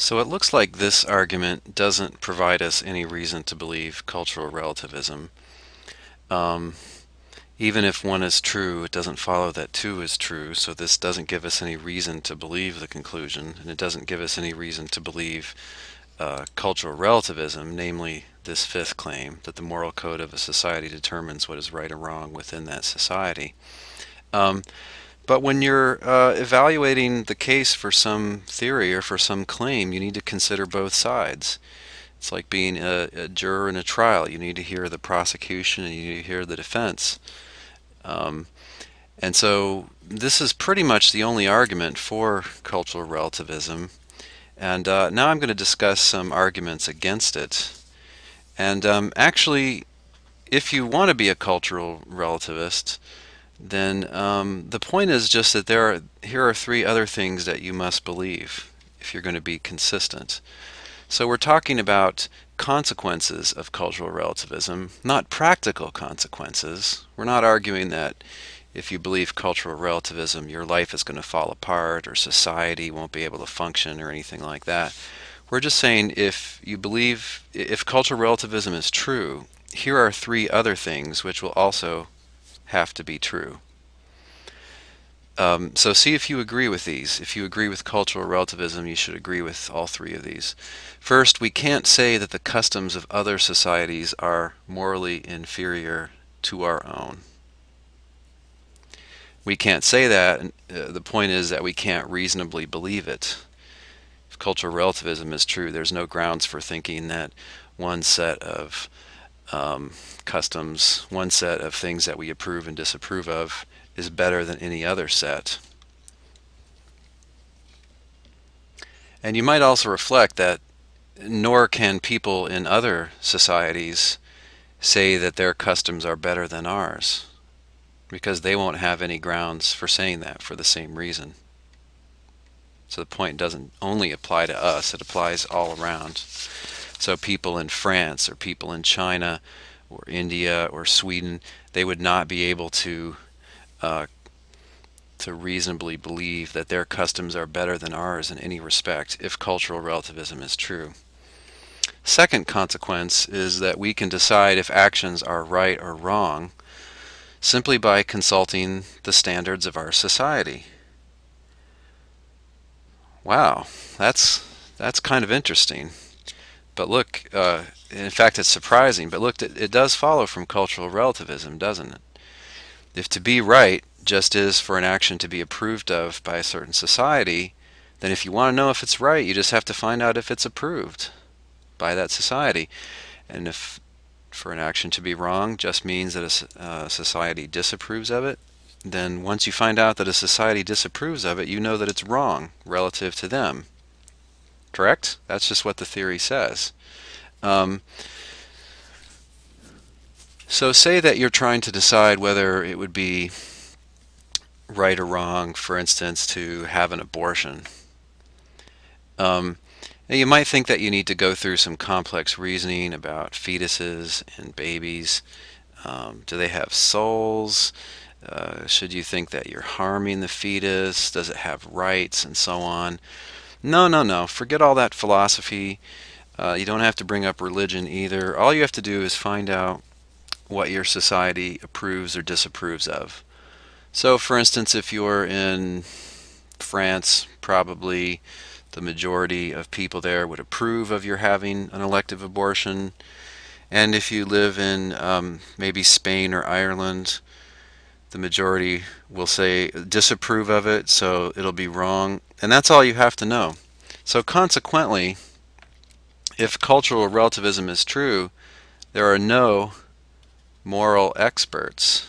So it looks like this argument doesn't provide us any reason to believe cultural relativism. Um, Even if one is true, it doesn't follow that two is true, so this doesn't give us any reason to believe the conclusion, and it doesn't give us any reason to believe cultural relativism, namely this fifth claim, that the moral code of a society determines what is right or wrong within that society. Um, But when you're evaluating the case for some theory or for some claim, you need to consider both sides. It's like being a juror in a trial. You need to hear the prosecution and you need to hear the defense. Um, and so this is pretty much the only argument for cultural relativism. And now I'm going to discuss some arguments against it. And actually, if you want to be a cultural relativist, then the point is just that here are three other things that you must believe if you're going to be consistent. So we're talking about consequences of cultural relativism, not practical consequences. We're not arguing that if you believe cultural relativism, your life is going to fall apart or society won't be able to function or anything like that. We're just saying if cultural relativism is true, here are three other things which will also have to be true. So see if you agree with these. If you agree with cultural relativism, you should agree with all three of these. First, we can't say that the customs of other societies are morally inferior to our own. We can't say that, and the point is that we can't reasonably believe it. If cultural relativism is true, there's no grounds for thinking that one set of customs, one set of things that we approve and disapprove of, is better than any other set. And you might also reflect that nor can people in other societies say that their customs are better than ours, because they won't have any grounds for saying that for the same reason. So the point doesn't only apply to us, it applies all around. So people in France or people in China or India or Sweden, they would not be able uh, to reasonably believe that their customs are better than ours in any respect if cultural relativism is true. Second consequence is that we can decide if actions are right or wrong simply by consulting the standards of our society. Wow, that's kind of interesting. But look, in fact, it's surprising. But look, it does follow from cultural relativism, doesn't it? If to be right just is for an action to be approved of by a certain society, then if you want to know if it's right, you just have to find out if it's approved by that society. And if for an action to be wrong just means that a society disapproves of it, then once you find out that a society disapproves of it, you know that it's wrong relative to them. Correct? That's just what the theory says. Um, so say that you're trying to decide whether it would be right or wrong, for instance, to have an abortion. Um, Now you might think that you need to go through some complex reasoning about fetuses and babies. Do they have souls? Should you think that you're harming the fetus? Does it have rights? And so on. No, no, no. Forget all that philosophy. You don't have to bring up religion either. All you have to do is find out what your society approves or disapproves of. So, for instance, if you're in France, probably the majority of people there would approve of your having an elective abortion. And if you live in maybe Spain or Ireland, the majority will say disapprove of it, so it'll be wrong. And that's all you have to know. So consequently, if cultural relativism is true, there are no moral experts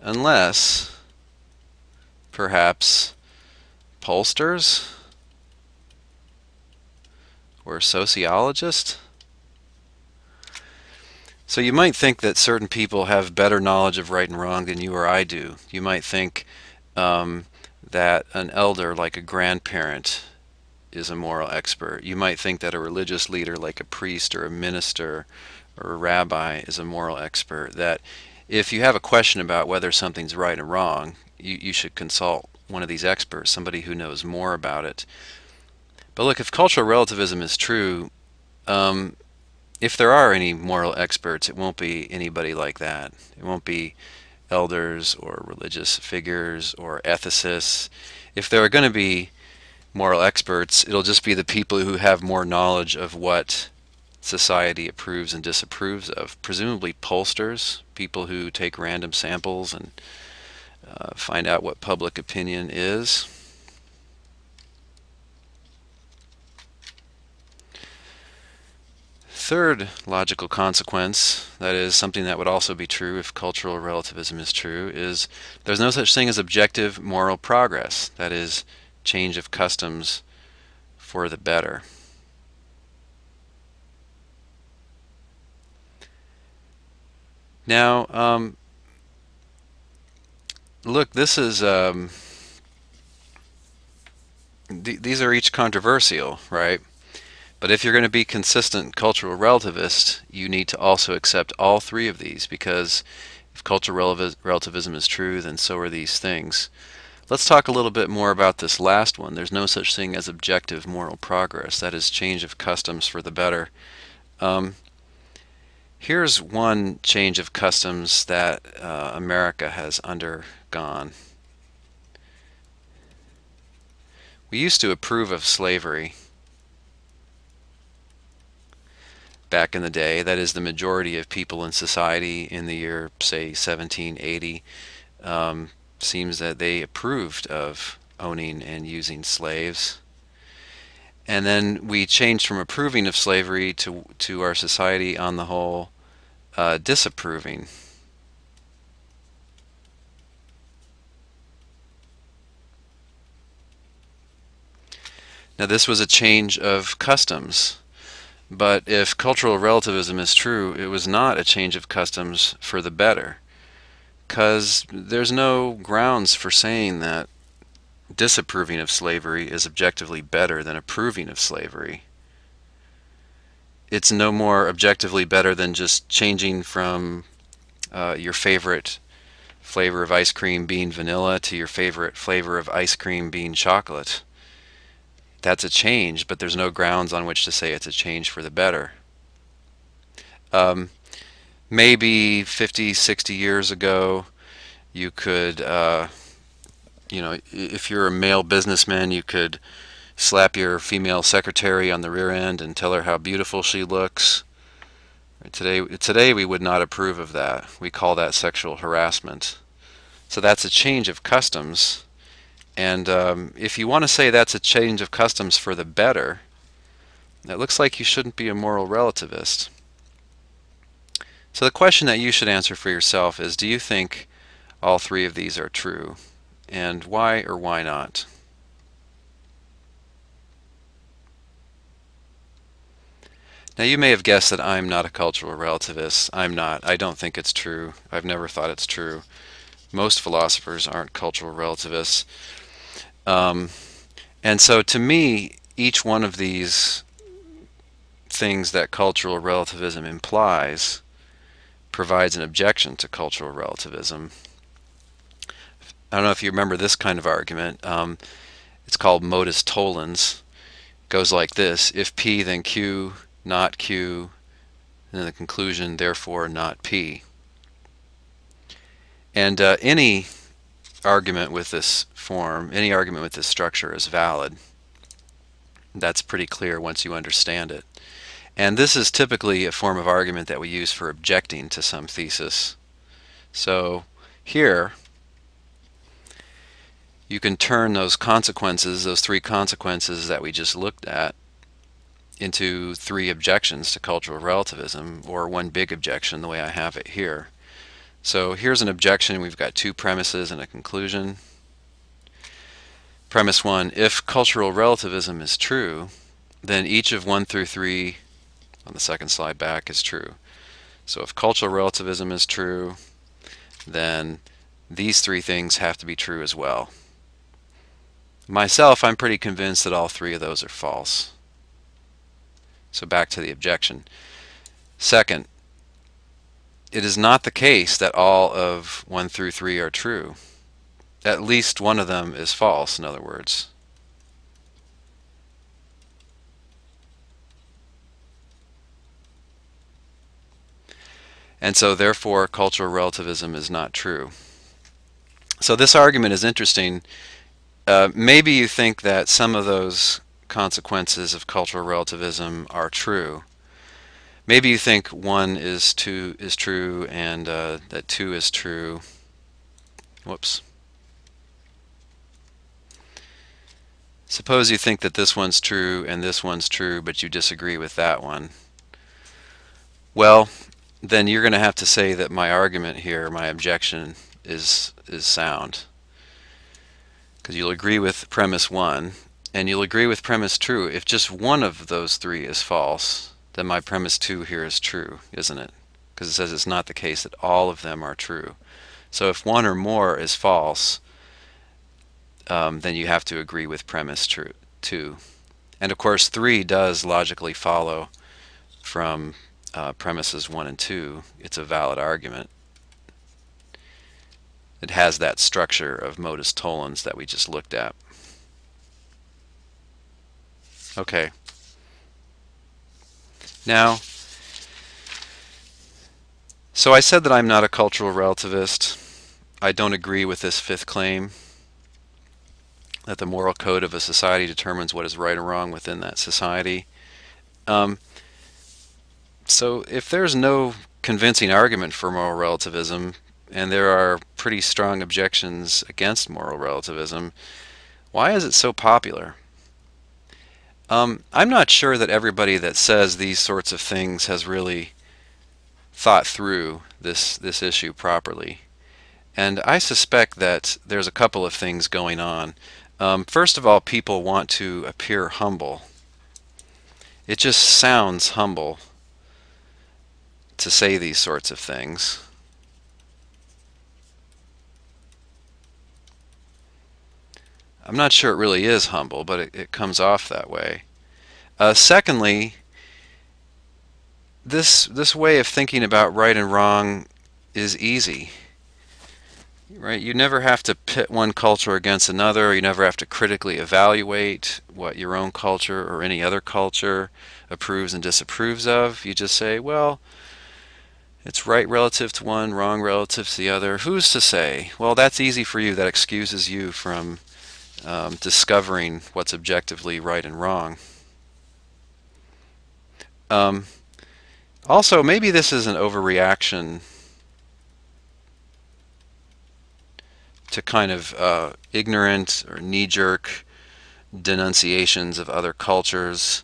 unless perhaps pollsters or sociologists. So you might think that certain people have better knowledge of right and wrong than you or I do. You might think that an elder, like a grandparent, is a moral expert. You might think that a religious leader, like a priest or a minister or a rabbi, is a moral expert. That if you have a question about whether something's right or wrong, you should consult one of these experts, somebody who knows more about it. But look, if cultural relativism is true, if there are any moral experts, it won't be anybody like that. It won't be elders or religious figures or ethicists. If there are going to be moral experts, it'll just be the people who have more knowledge of what society approves and disapproves of. Presumably pollsters, people who take random samples and find out what public opinion is. Third logical consequence, that is something that would also be true if cultural relativism is true, is there's no such thing as objective moral progress, that is change of customs for the better. Now, look, this is these are each controversial, right? But if you're going to be consistent cultural relativist, you need to also accept all three of these, because if cultural relativism is true, then so are these things. Let's talk a little bit more about this last one. There's no such thing as objective moral progress, that is change of customs for the better. Here's one change of customs that America has undergone. We used to approve of slavery back in the day. That is, the majority of people in society in the year, say, 1780, seems that they approved of owning and using slaves. And then we changed from approving of slavery to our society on the whole disapproving. Now this was a change of customs, but if cultural relativism is true, it was not a change of customs for the better, because there's no grounds for saying that disapproving of slavery is objectively better than approving of slavery. It's no more objectively better than just changing from your favorite flavor of ice cream being vanilla to your favorite flavor of ice cream being chocolate. That's a change, but there's no grounds on which to say it's a change for the better. Maybe 50, 60 years ago, you could, if you're a male businessman, you could slap your female secretary on the rear end and tell her how beautiful she looks. Today we would not approve of that. We call that sexual harassment. So that's a change of customs. And if you want to say that's a change of customs for the better, it looks like you shouldn't be a moral relativist. So the question that you should answer for yourself is, do you think all three of these are true? And why or why not? Now you may have guessed that I'm not a cultural relativist. I'm not. I don't think it's true. I've never thought it's true. Most philosophers aren't cultural relativists. And so to me, each one of these things that cultural relativism implies provides an objection to cultural relativism. I don't know if you remember this kind of argument. It's called modus tollens. It goes like this: if P, then Q, not Q, and then the conclusion, therefore not P. And any argument with this form, any argument with this structure is valid. That's pretty clear once you understand it. And this is typically a form of argument that we use for objecting to some thesis. So here, you can turn those consequences, those three consequences that we just looked at, into three objections to cultural relativism, or one big objection the way I have it here. So here's an objection. We've got two premises and a conclusion. Premise one: if cultural relativism is true, then each of 1 through 3 on the second slide back is true. So if cultural relativism is true, then these three things have to be true as well. Myself, I'm pretty convinced that all three of those are false. So back to the objection. Second, it is not the case that all of 1 through 3 are true. at least one of them is false, in other words. And so therefore cultural relativism is not true. So this argument is interesting. Maybe you think that some of those consequences of cultural relativism are true. Maybe you think one is true and that two is true. Whoops. Suppose you think that this one's true and this one's true, but you disagree with that one. Well, then you're going to have to say that my argument here, my objection, is sound. Because you'll agree with premise one, and you'll agree with premise two. If just one of those three is false, then my premise two here is true, isn't it? Because it says it's not the case that all of them are true. So if one or more is false, then you have to agree with premise two. And of course, three does logically follow from premises one and two. It's a valid argument. It has that structure of modus tollens that we just looked at. Okay. Now, so I said that I'm not a cultural relativist. I don't agree with this fifth claim, that the moral code of a society determines what is right or wrong within that society. So if there's no convincing argument for moral relativism, and there are pretty strong objections against moral relativism, why is it so popular? I'm not sure that everybody that says these sorts of things has really thought through this issue properly. And I suspect that there's a couple of things going on. First of all, people want to appear humble. It just sounds humble to say these sorts of things. I'm not sure it really is humble, but it comes off that way. Secondly, this way of thinking about right and wrong is easy. Right? You never have to pit one culture against another. You never have to critically evaluate what your own culture or any other culture approves and disapproves of. You just say, well, it's right relative to one, wrong relative to the other. Who's to say? Well, that's easy for you. That excuses you from discovering what's objectively right and wrong. Also, maybe this is an overreaction to kind of ignorant or knee-jerk denunciations of other cultures.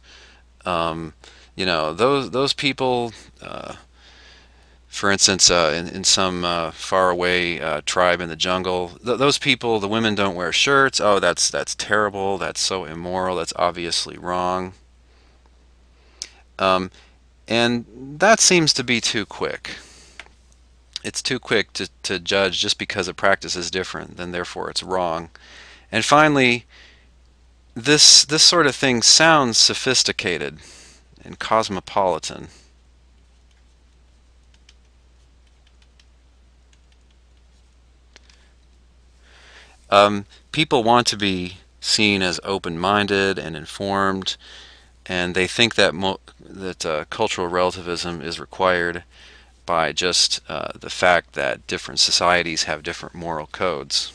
You know, those people, for instance, in some faraway tribe in the jungle, those people, the women don't wear shirts. Oh, that's terrible. That's so immoral. That's obviously wrong. And that seems to be too quick. It's too quick to judge just because a practice is different, then therefore it's wrong. And finally, this sort of thing sounds sophisticated and cosmopolitan. People want to be seen as open-minded and informed, and they think that cultural relativism is required by just the fact that different societies have different moral codes.